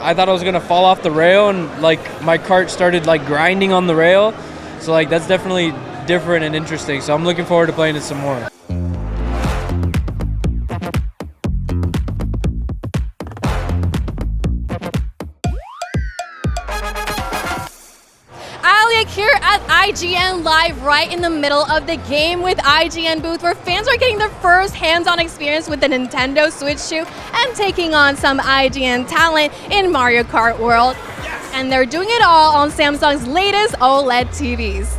I thought I was gonna fall off the rail, and like my cart started like grinding on the rail. So like that's definitely different and interesting. So I'm looking forward to playing it some more. Alyek here at IGN Live, right in the middle of the Game With IGN booth, where fans are getting their first hands-on experience with the Nintendo Switch 2 and taking on some IGN talent in Mario Kart World. Yes. And they're doing it all on Samsung's latest OLED TVs.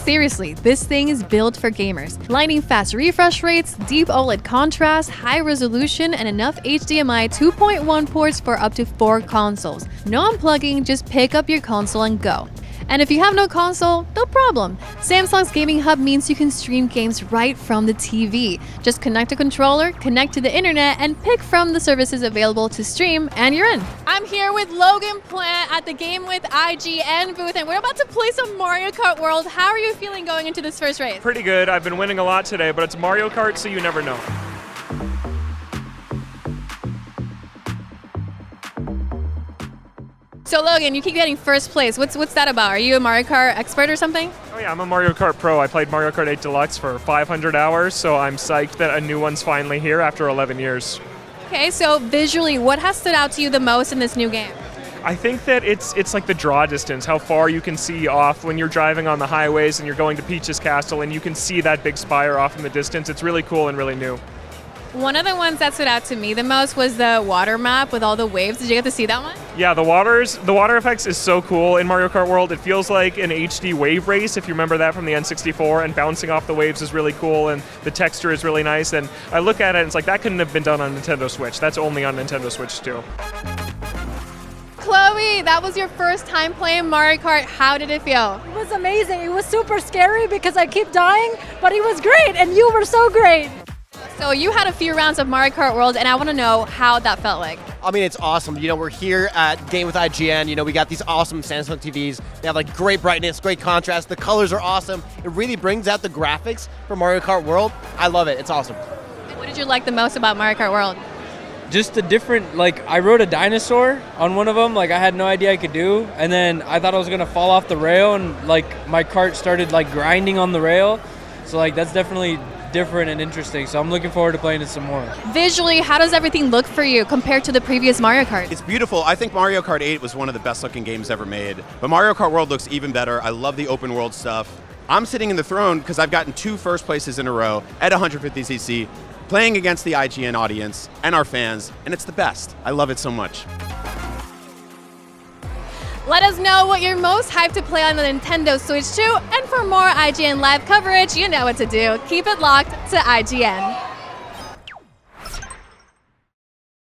Seriously, this thing is built for gamers. Lightning fast refresh rates, deep OLED contrast, high resolution, and enough HDMI 2.1 ports for up to 4 consoles. No unplugging, just pick up your console and go. And if you have no console, no problem. Samsung's gaming hub means you can stream games right from the TV. Just connect a controller, connect to the internet, and pick from the services available to stream, and you're in. I'm here with Logan Plant at the Game With IGN booth, and we're about to play some Mario Kart World. How are you feeling going into this first race? Pretty good. I've been winning a lot today, but it's Mario Kart, so you never know. So Logan, you keep getting first place. What's that about? Are you a Mario Kart expert or something? Oh yeah, I'm a Mario Kart pro. I played Mario Kart 8 Deluxe for 500 hours, so I'm psyched that a new one's finally here after 11 years. Okay, so visually, what has stood out to you the most in this new game? I think that it's like the draw distance, how far you can see off when you're driving on the highways and you're going to Peach's Castle and you can see that big spire off in the distance. It's really cool and really new. One of the ones that stood out to me the most was the water map with all the waves. Did you get to see that one? Yeah, the water effects is so cool in Mario Kart World. It feels like an HD wave race, if you remember that from the N64, and bouncing off the waves is really cool, and the texture is really nice. And I look at it and it's like, that couldn't have been done on Nintendo Switch. That's only on Nintendo Switch 2. Chloe, that was your first time playing Mario Kart. How did it feel? It was amazing. It was super scary because I keep dying, but it was great, and you were so great. So you had a few rounds of Mario Kart World, and I want to know how that felt like. I mean, it's awesome. You know, we're here at Game With IGN. You know, we got these awesome Samsung TVs. They have like great brightness, great contrast. The colors are awesome. It really brings out the graphics for Mario Kart World. I love it. It's awesome. And what did you like the most about Mario Kart World? Just the different, like I rode a dinosaur on one of them, like I had no idea I could do, and then I thought I was gonna fall off the rail, and like my cart started like grinding on the rail. So like that's definitely different and interesting, so I'm looking forward to playing it some more. Visually, how does everything look for you compared to the previous Mario Kart? It's beautiful. I think Mario Kart 8 was one of the best looking games ever made, but Mario Kart World looks even better. I love the open world stuff. I'm sitting in the throne because I've gotten 2 first places in a row at 150cc, playing against the IGN audience and our fans, and it's the best. I love it so much. Let us know what you're most hyped to play on the Nintendo Switch 2, and for more IGN Live coverage, you know what to do. Keep it locked to IGN.